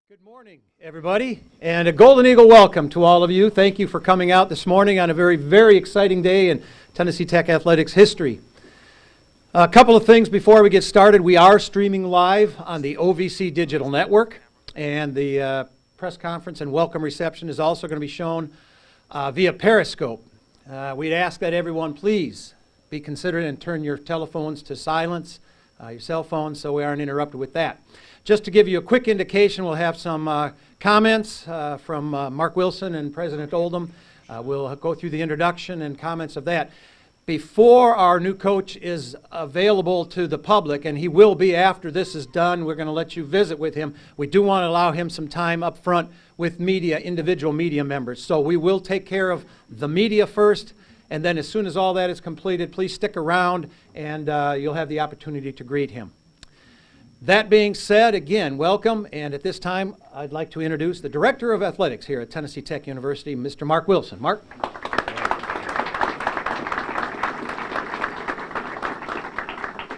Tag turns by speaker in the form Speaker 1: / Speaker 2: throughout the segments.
Speaker 1: Good morning, everybody, and a Golden Eagle welcome to all of you. Thank you for coming out this morning on a very, very exciting day in Tennessee Tech athletics history. A couple of things before we get started. We are streaming live on the OVC Digital Network, and the press conference and welcome reception is also going to be shown via Periscope. We'd ask that everyone please be considerate and turn your telephones to silence, your cell phones, so we aren't interrupted with that. Just to give you a quick indication, we'll have some comments from Mark Wilson and President Oldham. We'll go through the introduction and comments of that. Before our new coach is available to the public, and he will be after this is done, we're going to let you visit with him. We do want to allow him some time up front with media, individual media members. So we will take care of the media first, and then as soon as all that is completed, please stick around and you'll have the opportunity to greet him. That being said, again, welcome, and at this time, I'd like to introduce the Director of Athletics here at Tennessee Tech University, Mr. Mark Wilson. Mark?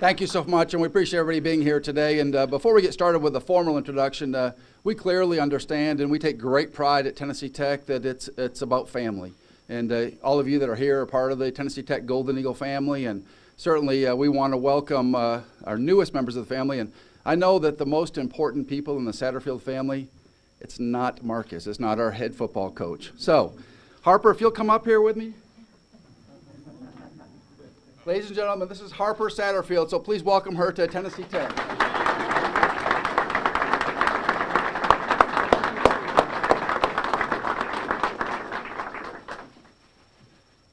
Speaker 2: Thank you so much, and we appreciate everybody being here today. And before we get started with the formal introduction, we clearly understand and we take great pride at Tennessee Tech that it's about family. And all of you that are here are part of the Tennessee Tech Golden Eagle family, and certainly we want to welcome our newest members of the family. And I know that the most important people in the Satterfield family, it's not Marcus, it's not our head football coach. So, Harper, if you'll come up here with me. Ladies and gentlemen, this is Harper Satterfield, so please welcome her to Tennessee Tech.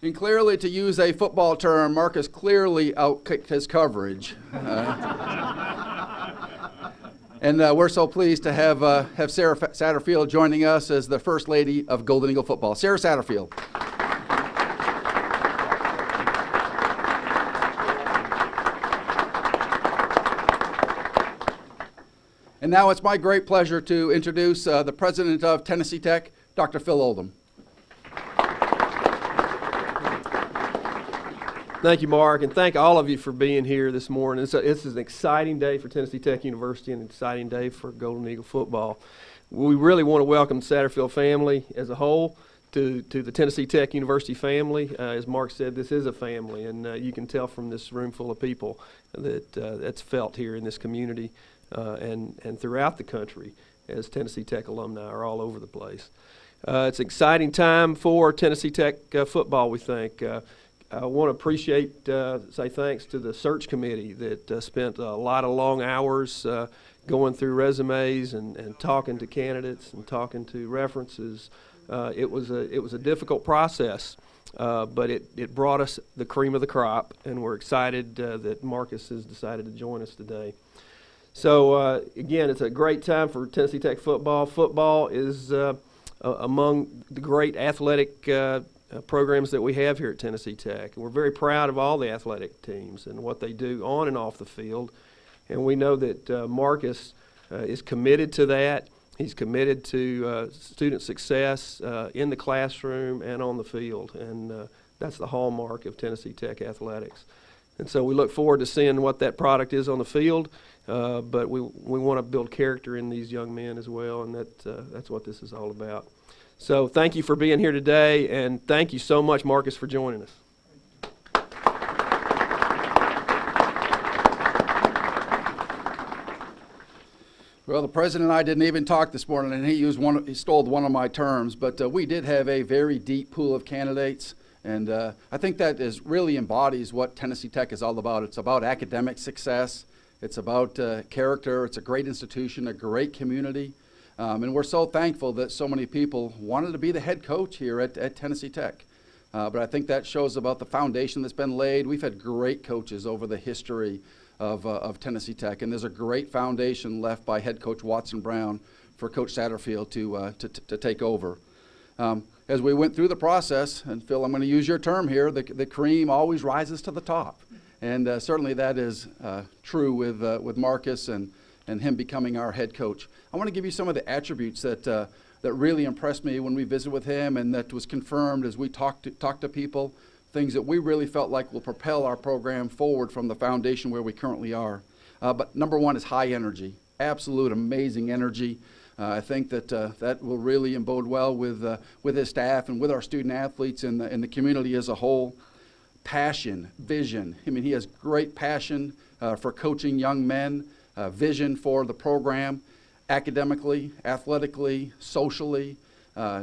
Speaker 2: And clearly, to use a football term, Marcus clearly outkicked his coverage. And we're so pleased to have Sarah Satterfield joining us as the First Lady of Golden Eagle football. Sarah Satterfield. And now it's my great pleasure to introduce the President of Tennessee Tech, Dr. Phil Oldham.
Speaker 3: Thank you, Mark, and thank all of you for being here this morning. It's an exciting day for Tennessee Tech University and an exciting day for Golden Eagle football. We really want to welcome the Satterfield family as a whole to the Tennessee Tech University family. As Mark said, this is a family, and you can tell from this room full of people that that's felt here in this community and throughout the country as Tennessee Tech alumni are all over the place. It's an exciting time for Tennessee Tech football, we think. I want to say thanks to the search committee that spent a lot of long hours going through resumes and talking to candidates and talking to references. It was a difficult process, but it brought us the cream of the crop, and we're excited that Marcus has decided to join us today. So again, it's a great time for Tennessee Tech football. Football is among the great athletic programs that we have here at Tennessee Tech. And we're very proud of all the athletic teams and what they do on and off the field. And we know that Marcus is committed to that. He's committed to student success in the classroom and on the field. And that's the hallmark of Tennessee Tech athletics. And so we look forward to seeing what that product is on the field. But we want to build character in these young men as well, and that's what this is all about. So thank you for being here today, and thank you so much, Marcus, for joining us.
Speaker 2: Well, the president and I didn't even talk this morning, and he stole one of my terms, but we did have a very deep pool of candidates, and I think that really embodies what Tennessee Tech is all about. It's about academic success. It's about character. It's a great institution, a great community. And we're so thankful that so many people wanted to be the head coach here at Tennessee Tech. But I think that shows about the foundation that's been laid. We've had great coaches over the history of Tennessee Tech, and there's a great foundation left by head coach Watson Brown for Coach Satterfield to take over. As we went through the process, and Phil, I'm going to use your term here, the cream always rises to the top. And certainly that is true with Marcus and him becoming our head coach. I want to give you some of the attributes that really impressed me when we visited with him, and that was confirmed as we talked to people, things that we really felt like will propel our program forward from the foundation where we currently are. But number one is high energy, absolute amazing energy. I think that that will really embode well with his staff and with our student athletes and the community as a whole. Passion, vision. I mean, he has great passion for coaching young men, vision for the program, academically, athletically, socially.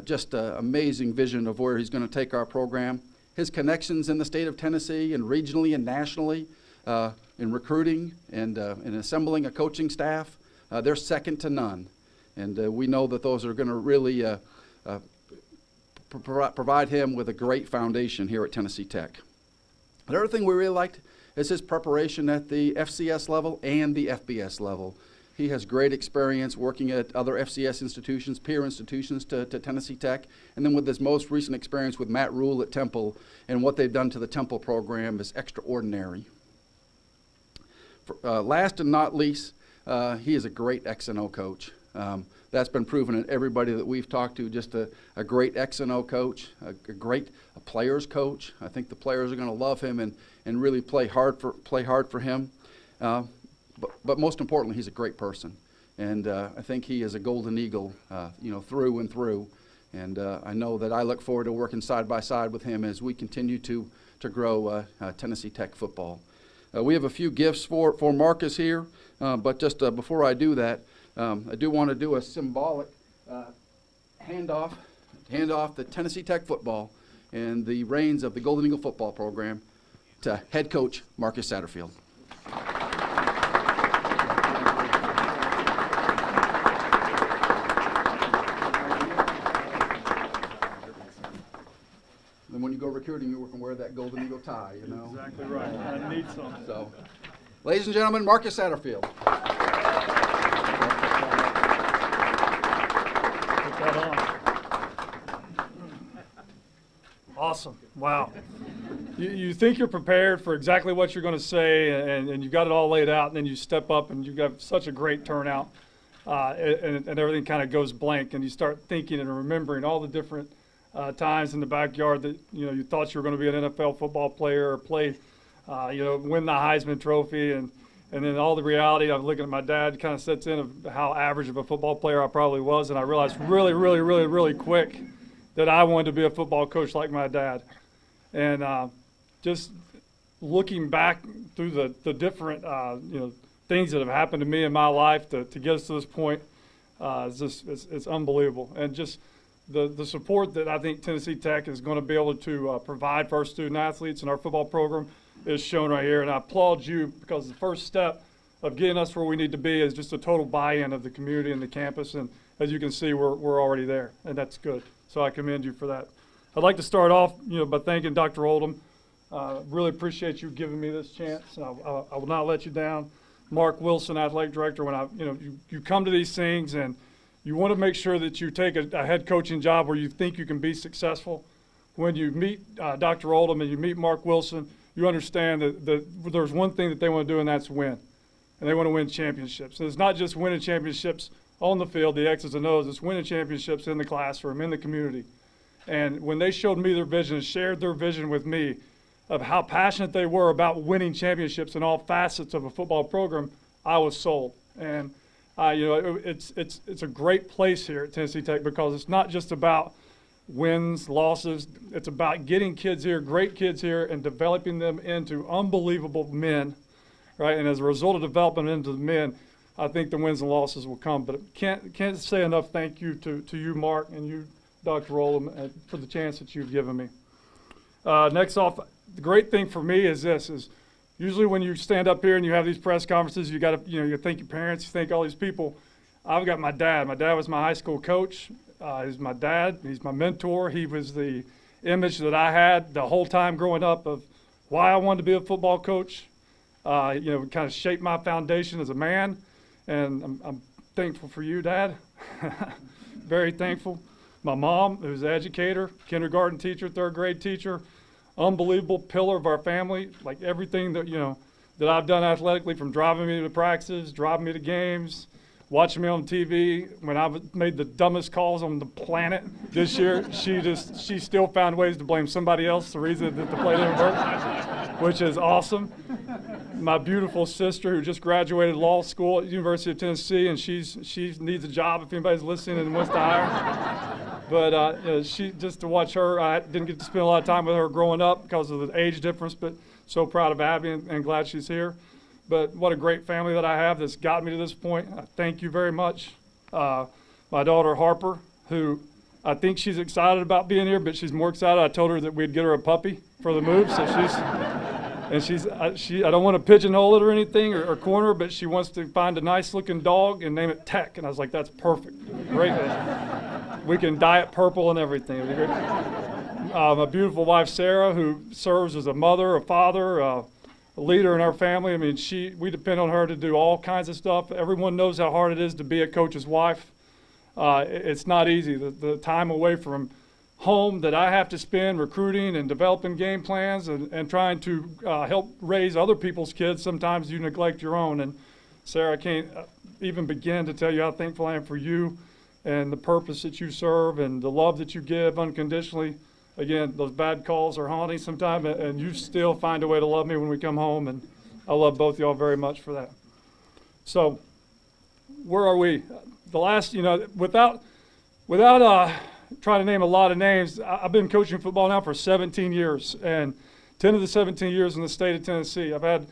Speaker 2: Just an amazing vision of where he's going to take our program. His connections in the state of Tennessee and regionally and nationally in recruiting and in assembling a coaching staff, they're second to none. And we know that those are going to really provide him with a great foundation here at Tennessee Tech. The other thing we really liked is his preparation at the FCS level and the FBS level. He has great experience working at other FCS institutions, peer institutions to Tennessee Tech, and then with his most recent experience with Matt Rule at Temple, and what they've done to the Temple program is extraordinary. Last and not least, he is a great X&O coach. That's been proven in everybody that we've talked to, just a great X&O coach, a great players coach. I think the players are going to love him and really play hard for him. But most importantly, he's a great person. And I think he is a golden eagle, through and through. And I know that I look forward to working side by side with him as we continue to grow Tennessee Tech football. We have a few gifts for Marcus here, but just before I do that, I do want to do a symbolic hand off the Tennessee Tech football and the reins of the Golden Eagle football program to head coach Marcus Satterfield. And when you go recruiting, you can wear that Golden Eagle tie, you know.
Speaker 4: Exactly right. I need some.
Speaker 2: So, ladies and gentlemen, Marcus Satterfield.
Speaker 4: Put that on. Awesome. Wow. You think you're prepared for exactly what you're going to say, and you got it all laid out, and then you step up and you got such a great turnout, and everything kind of goes blank, and you start thinking and remembering all the different times in the backyard that you thought you were going to be an NFL football player or play, win the Heisman Trophy, and then all the reality of looking at my dad kind of sets in of how average of a football player I probably was, and I realized really, really, really, really quick that I wanted to be a football coach like my dad. And just looking back through the different things that have happened to me in my life to get us to this point, it's unbelievable. And just the support that I think Tennessee Tech is going to be able to provide for our student athletes and our football program is shown right here. And I applaud you, because the first step of getting us where we need to be is just a total buy-in of the community and the campus. And as you can see, we're already there, and that's good. So I commend you for that. I'd like to start off by thanking Dr. Oldham. Really appreciate you giving me this chance. I will not let you down. Mark Wilson, athletic director, when you come to these things and you want to make sure that you take a head coaching job where you think you can be successful. When you meet Dr. Oldham and you meet Mark Wilson, you understand that there's one thing that they want to do, and that's win. And they want to win championships. And it's not just winning championships on the field, the X's and O's. It's winning championships in the classroom, in the community. And when they showed me their vision and shared their vision with me of how passionate they were about winning championships in all facets of a football program, I was sold. And it's a great place here at Tennessee Tech, because it's not just about wins, losses. It's about getting kids here, great kids here, and developing them into unbelievable men, right? And as a result of developing them into the men, I think the wins and losses will come. But can't say enough thank you to you, Mark, and you, Dr. Oldham, for the chance that you've given me. Next off, the great thing for me is this: is usually when you stand up here and you have these press conferences, you got to, you thank your parents, you thank all these people. I've got my dad. My dad was my high school coach. He's my dad. He's my mentor. He was the image that I had the whole time growing up of why I wanted to be a football coach. Kind of shaped my foundation as a man. And I'm thankful for you, Dad. Very thankful. My mom, who's an educator, kindergarten teacher, third grade teacher, unbelievable pillar of our family. Like everything that that I've done athletically, from driving me to practices, driving me to games, watching me on TV. When I made the dumbest calls on the planet this year, she still found ways to blame somebody else, the reason that the play didn't work, which is awesome. my beautiful sister who just graduated law school at the University of Tennessee, and she needs a job if anybody's listening and wants to hire her. But just to watch her, I didn't get to spend a lot of time with her growing up because of the age difference, but so proud of Abby and glad she's here. But what a great family that I have that's got me to this point. Thank you very much. My daughter Harper, who I think she's excited about being here, but she's more excited. I told her that we'd get her a puppy for the move, so I don't want to pigeonhole it or anything or corner her, but she wants to find a nice looking dog and name it Tech. And I was like, that's perfect. Great. We can dye it purple and everything. My beautiful wife Sarah, who serves as a mother, a father, a leader in our family. I mean, we depend on her to do all kinds of stuff. Everyone knows how hard it is to be a coach's wife. It's not easy. The time away from home that I have to spend recruiting and developing game plans and trying to help raise other people's kids, sometimes you neglect your own. And Sarah, I can't even begin to tell you how thankful I am for you and the purpose that you serve and the love that you give unconditionally. Again, those bad calls are haunting sometimes, and you still find a way to love me when we come home, and I love both of y'all very much for that. So, where are we? The last, without trying to name a lot of names, I've been coaching football now for 17 years, and 10 of the 17 years in the state of Tennessee. I've had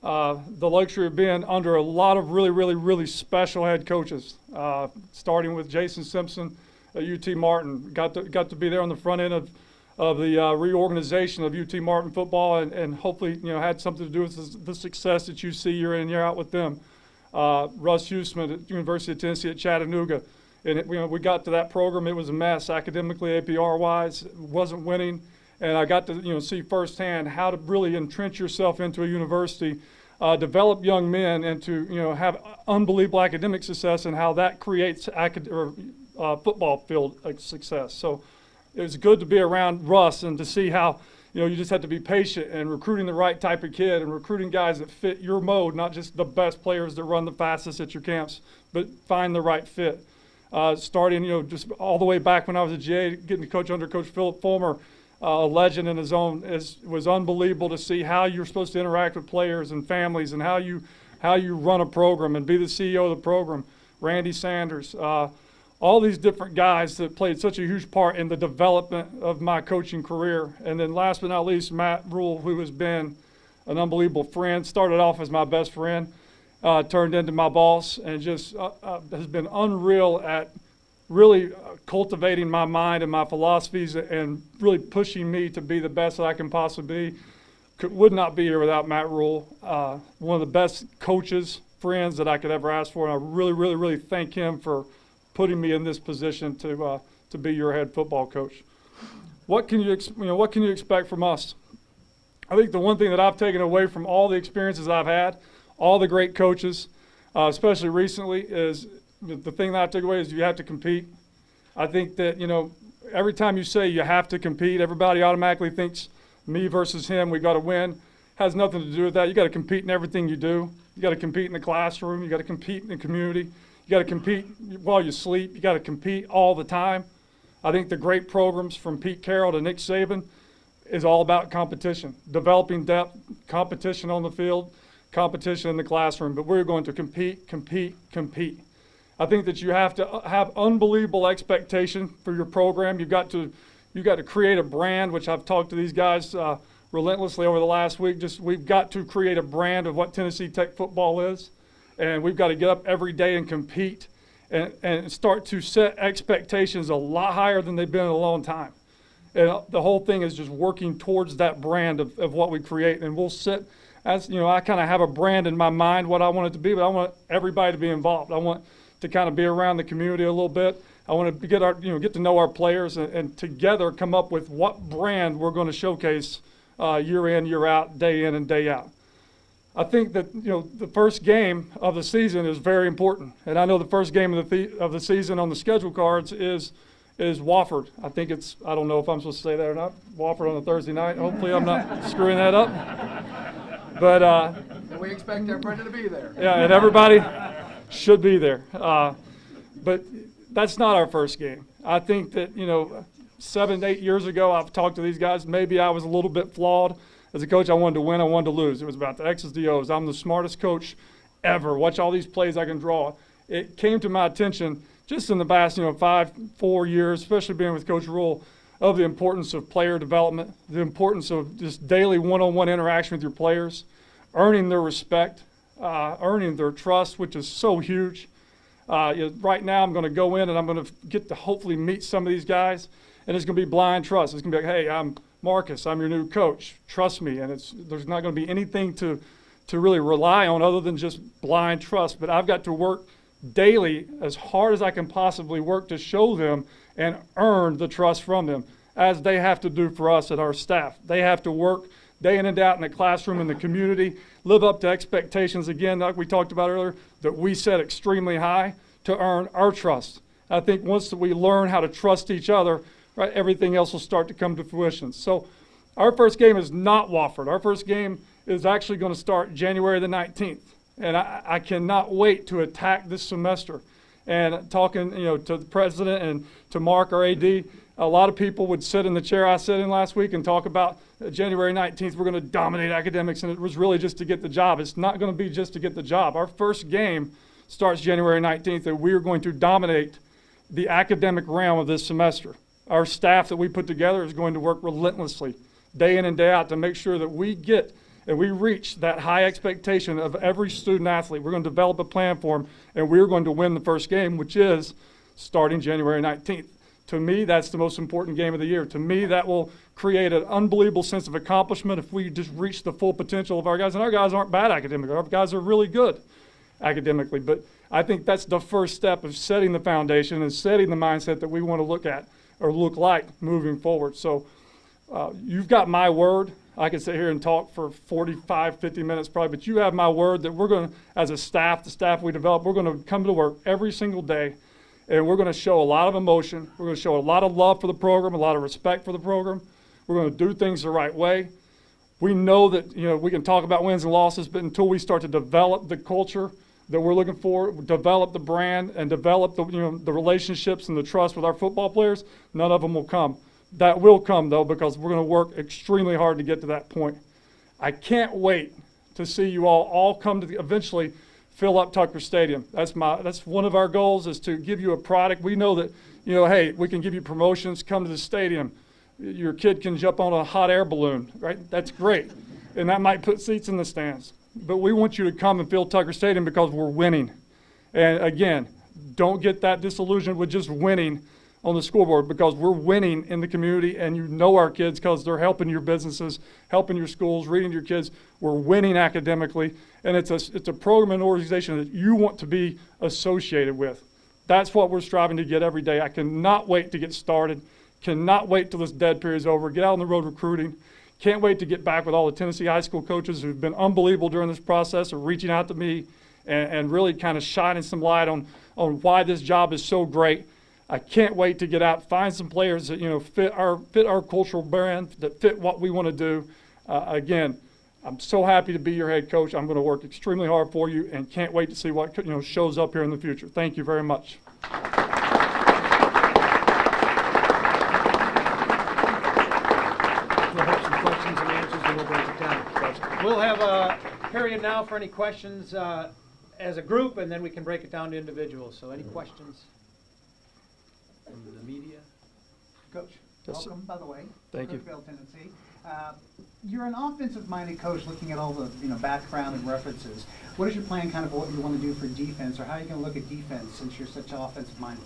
Speaker 4: the luxury of being under a lot of really, really, really special head coaches, starting with Jason Simpson at UT Martin. Got to be there on the front end of the reorganization of UT Martin football, and hopefully, had something to do with the success that you see year in and year out with them. Russ Huesman at University of Tennessee at Chattanooga. And we got to that program, it was a mess academically, APR-wise, wasn't winning. And I got to see firsthand how to really entrench yourself into a university, develop young men, and to have unbelievable academic success, and how that creates football field success. So it was good to be around Russ and to see how you just have to be patient and recruiting the right type of kid and recruiting guys that fit your mode, not just the best players that run the fastest at your camps, but find the right fit. Starting, just all the way back when I was a GA, getting to coach under Coach Philip Fulmer, a legend in his own, was unbelievable to see how you're supposed to interact with players and families and how you run a program and be the CEO of the program. Randy Sanders, all these different guys that played such a huge part in the development of my coaching career. And then last but not least, Matt Rule, who has been an unbelievable friend, started off as my best friend, turned into my boss, and just has been unreal at really cultivating my mind and my philosophies and really pushing me to be the best that I can possibly be. Would not be here without Matt Rule, one of the best coaches, friends that I could ever ask for, and I really, really, really thank him for putting me in this position to be your head football coach. What can you expect from us? I think the one thing that I've taken away from all the experiences I've had, all the great coaches, especially recently, is the thing that I took away is you have to compete. I think that every time you say you have to compete, everybody automatically thinks me versus him, we got to win. Has nothing to do with that. You got to compete in everything you do. You got to compete in the classroom. You got to compete in the community. You got to compete while you sleep. You got to compete all the time. I think the great programs from Pete Carroll to Nick Saban is all about competition, developing depth, competition on the field, competition in the classroom. But we're going to compete, compete, compete. I think that you have to have unbelievable expectation for your program. You've got to create a brand, which I've talked to these guys relentlessly over the last week. We've got to create a brand of what Tennessee Tech football is. And we've got to get up every day and compete and start to set expectations a lot higher than they've been in a long time. And the whole thing is just working towards that brand of what we create. And we'll sit, as I kind of have a brand in my mind, what I want it to be, but I want everybody to be involved. I want to kind of be around the community a little bit. I want to get to know our players and together come up with what brand we're going to showcase year in, year out, day in and day out. I think that the first game of the season is very important, and I know the first game of the season on the schedule cards is Wofford. I think I don't know if I'm supposed to say that or not. Wofford on a Thursday night. Hopefully, I'm not screwing that up. But
Speaker 2: and we expect everybody to be there.
Speaker 4: Yeah, and everybody should be there. But that's not our first game. I think that 7, 8 years ago, I've talked to these guys. Maybe I was a little bit flawed. As a coach, I wanted to win, I wanted to lose. It was about the X's, the O's. I'm the smartest coach ever. Watch all these plays I can draw. It came to my attention just in the past, 4 years, especially being with Coach Rule, of the importance of player development, the importance of just daily one-on-one interaction with your players, earning their respect, earning their trust, which is so huge. Right now I'm going to go in and I'm going to get to hopefully meet some of these guys, and it's going to be blind trust. It's going to be like, hey, I'm Marcus, I'm your new coach. Trust me. And there's not going to be anything to really rely on other than just blind trust. But I've got to work daily as hard as I can possibly work to show them and earn the trust from them, as they have to do for us at our staff. They have to work day in and out in the classroom, in the community, live up to expectations, again, like we talked about earlier, that we set extremely high to earn our trust. I think once we learn how to trust each other, right, everything else will start to come to fruition. So our first game is not Wofford. Our first game is actually going to start January the 19th. And I cannot wait to attack this semester. And talking, to the president and to Mark, our AD, a lot of people would sit in the chair I sat in last week and talk about January 19th, we're going to dominate academics, and it was really just to get the job. It's not going to be just to get the job. Our first game starts January 19th, and we are going to dominate the academic realm of this semester. Our staff that we put together is going to work relentlessly, day in and day out, to make sure that we get and we reach that high expectation of every student athlete. We're going to develop a plan for them, and we're going to win the first game, which is starting January 19th. To me, that's the most important game of the year. To me, that will create an unbelievable sense of accomplishment if we just reach the full potential of our guys. And our guys aren't bad academically. Our guys are really good academically. But I think that's the first step of setting the foundation and setting the mindset that we want to look at or look like moving forward. So you've got my word. I could sit here and talk for 45, 50 minutes probably, but you have my word that we're going to, as a staff, the staff we develop, we're going to come to work every single day, and we're going to show a lot of emotion. We're going to show a lot of love for the program, a lot of respect for the program. We're going to do things the right way. We know that, we can talk about wins and losses, but until we start to develop the culture that we're looking for, develop the brand, and develop the, the relationships and the trust with our football players, none of them will come. That will come, though, because we're going to work extremely hard to get to that point. I can't wait to see you all come to eventually fill up Tucker Stadium. That's one of our goals, is to give you a product. We know that, hey, we can give you promotions, come to the stadium. Your kid can jump on a hot air balloon, right? That's great. And that might put seats in the stands. But we want you to come and fill Tucker Stadium because we're winning. And again, don't get that disillusioned with just winning on the scoreboard, because we're winning in the community, and our kids because they're helping your businesses, helping your schools, reading to your kids. We're winning academically, and it's a program and organization that you want to be associated with. That's what we're striving to get every day. I cannot wait to get started, cannot wait till this dead period is over, get out on the road recruiting. Can't wait to get back with all the Tennessee high school coaches who've been unbelievable during this process of reaching out to me and really kind of shining some light on why this job is so great. I can't wait to get out, find some players that fit our cultural brand, that fit what we want to do. Again, I'm so happy to be your head coach. I'm going to work extremely hard for you, and can't wait to see what shows up here in the future. Thank you very much.
Speaker 1: We'll have some questions and answers, and we'll break it down. We'll have a period now for any questions as a group, and then we can break it down to individuals. So any questions from the media?
Speaker 5: Coach,
Speaker 3: Yes,
Speaker 5: welcome, by the way.
Speaker 3: Thank you.
Speaker 5: Coach Tennessee. You're an offensive-minded coach, looking at all the background and references. What is your plan, kind of what you want to do for defense, or how are you going to look at defense since you're such offensive-minded?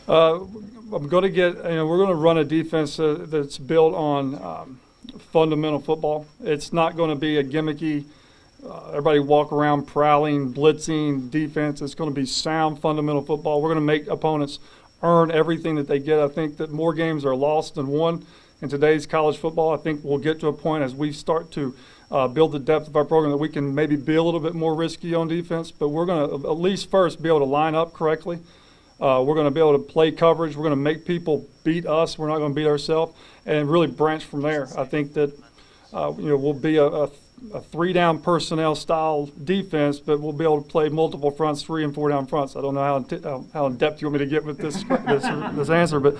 Speaker 4: I'm going to get, we're going to run a defense that's built on fundamental football. It's not going to be a gimmicky, everybody walk around prowling, blitzing defense. It's going to be sound fundamental football. We're going to make opponents earn everything that they get. I think that more games are lost than won in today's college football. I think we'll get to a point as we start to build the depth of our program that we can maybe be a little bit more risky on defense, but we're going to at least first be able to line up correctly. We're going to be able to play coverage. We're going to make people beat us. We're not going to beat ourselves, and really branch from there. I think that we'll be a three-down personnel style defense, but we'll be able to play multiple fronts, 3 and 4 down fronts. I don't know how in depth you want me to get with this answer, but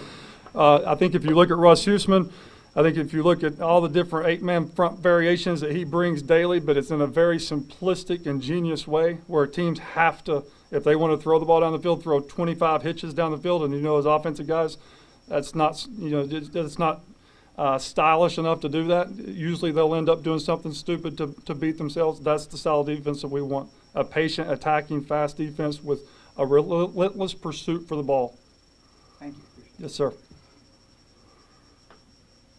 Speaker 4: I think if you look at Russ Huesman I think if you look at all the different 8-man front variations that he brings daily, but it's in a very simplistic, ingenious way where teams have to, if they want to throw the ball down the field, throw 25 hitches down the field, and as offensive guys, that's not, that's not stylish enough to do that. Usually they'll end up doing something stupid to beat themselves. That's the style of defense that we want. A patient, attacking, fast defense with a relentless pursuit for the ball.
Speaker 5: Thank you.
Speaker 4: Yes, sir.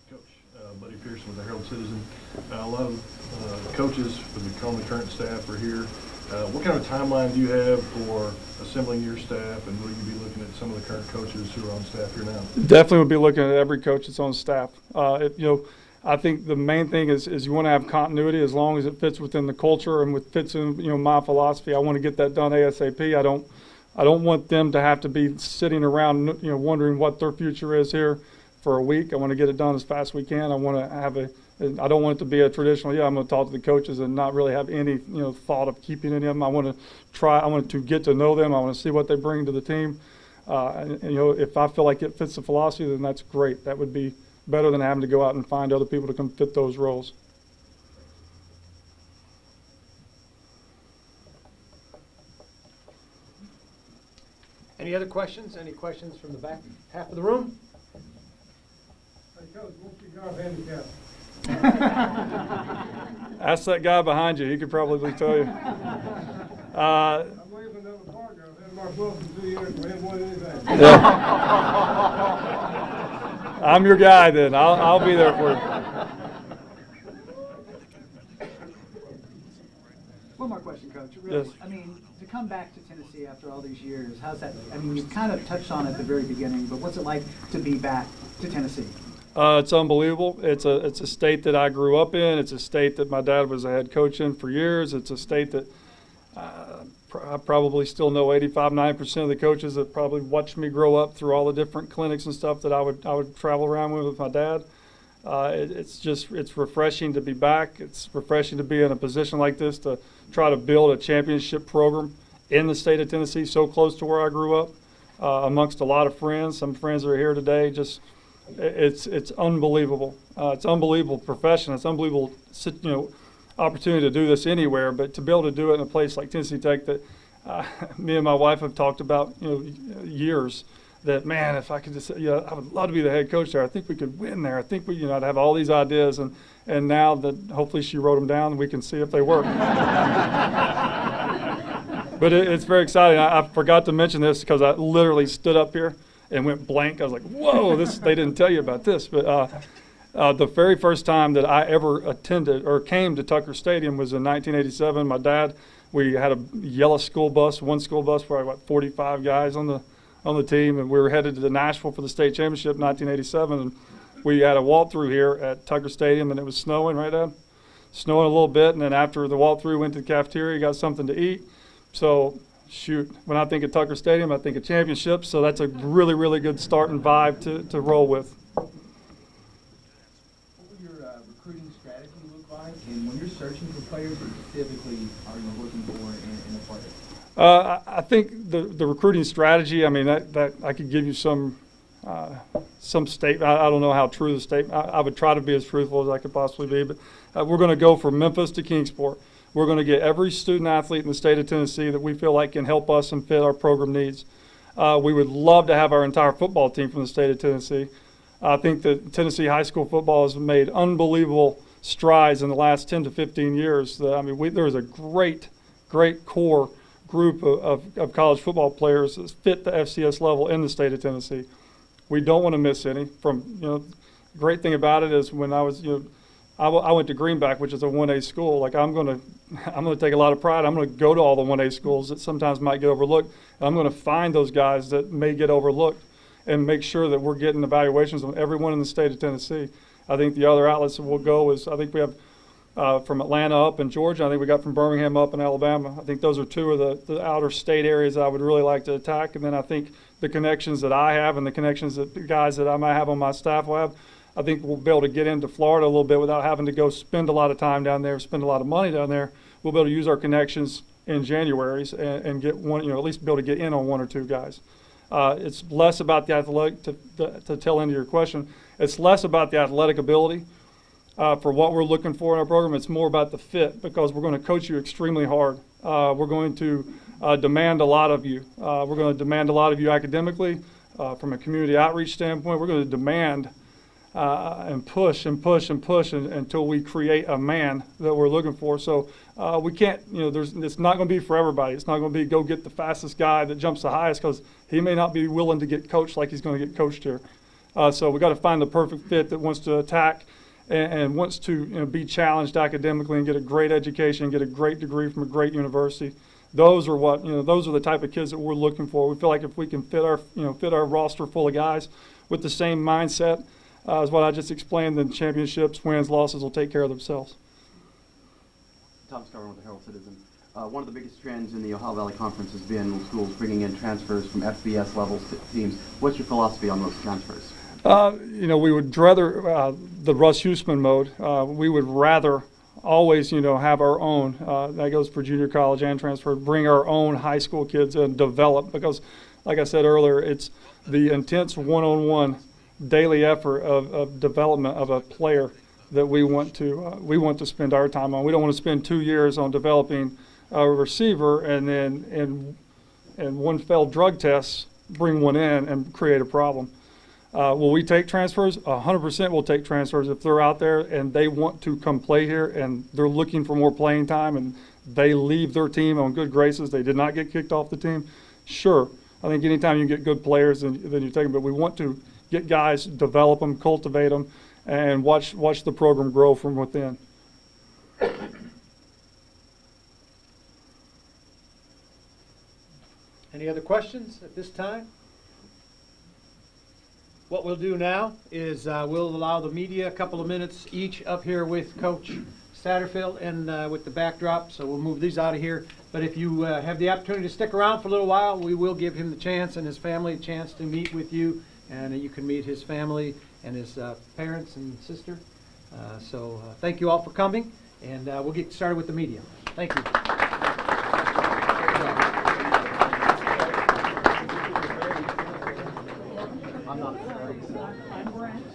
Speaker 6: Coach, Buddy Pearson with the Herald Citizen. A lot of coaches with the current staff are here. What kind of timeline do you have for assembling your staff, and will you be looking at some of the current coaches who are on staff here now?
Speaker 4: Definitely would be looking at every coach that's on staff. I think the main thing is you want to have continuity as long as it fits within the culture and fits in my philosophy. I want to get that done ASAP. I don't want them to have to be sitting around wondering what their future is here for a week. I want to get it done as fast as we can. I want to have I don't want it to be a traditional, I'm going to talk to the coaches and not really have any, thought of keeping any of them. I want to get to know them. I want to see what they bring to the team. If I feel like it fits the philosophy, then that's great. That would be better than having to go out and find other people to come fit those roles.
Speaker 1: Any other questions? Any questions from the back half of the room?
Speaker 7: Hey, Coach, what's your golf handicap?
Speaker 4: Ask that guy behind you. He could probably tell you.
Speaker 7: I'm leaving another partner. I've had my book for 2 years. We haven't won anything.
Speaker 4: Yeah. I'm your guy then. I'll be there for you.
Speaker 5: One more question, Coach. Really,
Speaker 4: Yes.
Speaker 5: I mean, to come back to Tennessee after all these years, how's that? I mean, you kind of touched on it at the very beginning, but what's it like to be back to Tennessee?
Speaker 4: It's unbelievable. It's a state that I grew up in. It's a state that my dad was a head coach in for years. It's a state that I probably still know 85–90% of the coaches that probably watched me grow up through all the different clinics and stuff that I would travel around with my dad. It's refreshing to be back. It's refreshing to be in a position like this to try to build a championship program in the state of Tennessee, so close to where I grew up, amongst a lot of friends. Some friends that are here today. It's unbelievable. It's unbelievable profession. It's unbelievable, opportunity to do this anywhere. But to be able to do it in a place like Tennessee Tech that me and my wife have talked about, years. That man, if I could just, I would love to be the head coach there. I think we could win there. I think I'd have all these ideas, and now that hopefully she wrote them down, we can see if they work. But it's very exciting. I forgot to mention this because I literally stood up here and went blank. I was like, whoa, they didn't tell you about this. But the very first time that I ever attended or came to Tucker Stadium was in 1987. My dad, we had a yellow school bus, one school bus, probably about 45 guys on the team, and we were headed to Nashville for the state championship in 1987. And we had a walkthrough here at Tucker Stadium, and it was snowing, right, Dad? Snowing a little bit, and then after the walkthrough, went to the cafeteria, got something to eat. So, shoot, when I think of Tucker Stadium, I think of championships. So that's a really, really good start and vibe to roll with.
Speaker 8: What will your recruiting strategy look like? And when you're searching for players, what specifically are you looking for in a player?
Speaker 4: I think the recruiting strategy, I mean, that I could give you some statement. I don't know how true the statement. I would try to be as truthful as I could possibly be. But we're going to go from Memphis to Kingsport. We're going to get every student athlete in the state of Tennessee that we feel like can help us and fit our program needs. We would love to have our entire football team from the state of Tennessee. I think that Tennessee high school football has made unbelievable strides in the last 10 to 15 years. There's a great core group of college football players that fit the FCS level in the state of Tennessee. We don't want to miss any. The great thing about it is when I was, I went to Greenback, which is a 1A school. Like I'm going to take a lot of pride. I'm going to go to all the 1A schools that sometimes might get overlooked. And I'm going to find those guys that may get overlooked and make sure that we're getting evaluations on everyone in the state of Tennessee. I think the other outlets that we'll go is, I think we have from Atlanta up in Georgia. I think we got from Birmingham up in Alabama. I think those are two of the outer state areas that I would really like to attack. And then I think the connections that I have and the connections that the guys that I might have on my staff will have, I think we'll be able to get into Florida a little bit without having to go spend a lot of time down there, spend a lot of money down there. We'll be able to use our connections in Januaries and get one, at least be able to get in on one or two guys. It's less about the athletic, to tail into your question, it's less about the athletic ability for what we're looking for in our program. It's more about the fit, because we're going to coach you extremely hard. We're going to demand a lot of you. We're going to demand a lot of you academically. From a community outreach standpoint, we're going to demand and push and push and push until we create a man that we're looking for. So we can't, it's not going to be for everybody. It's not going to be go get the fastest guy that jumps the highest, because he may not be willing to get coached like he's going to get coached here. So we got to find the perfect fit that wants to attack and wants to be challenged academically and get a great education, get a great degree from a great university. Those are what those are the type of kids that we're looking for. We feel like if we can fit our roster full of guys with the same mindset as what I just explained, then championships, wins, losses will take care of themselves.
Speaker 9: Tom Starr with the Herald Citizen. One of the biggest trends in the Ohio Valley Conference has been schools bringing in transfers from FBS levels to teams. What's your philosophy on those transfers?
Speaker 4: We would rather the Russ Huesman mode. We would rather always, have our own. That goes for junior college and transfer. Bring our own high school kids and develop, because, like I said earlier, it's the intense one-on-one daily effort of development of a player that we want to spend our time on. We don't want to spend 2 years on developing a receiver and then in one failed drug test bring one in and create a problem. Will we take transfers? 100% we'll take transfers if they're out there and they want to come play here and they're looking for more playing time and they leave their team on good graces. They did not get kicked off the team. Sure, I think anytime you get good players, then you take them. But we want to get guys, develop them, cultivate them, and watch the program grow from within.
Speaker 1: Any other questions at this time? What we'll do now is we'll allow the media a couple of minutes each up here with Coach Satterfield and with the backdrop, so we'll move these out of here. But if you have the opportunity to stick around for a little while, we will give him the chance and his family a chance to meet with you, and you can meet his family and his parents and sister. So thank you all for coming, and we'll get started with the media. Thank you.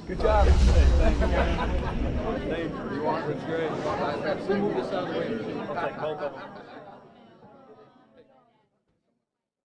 Speaker 3: Good job. Thank you. Thank you. You want it? It's great. We'll move this out of the way. I'll take both of them.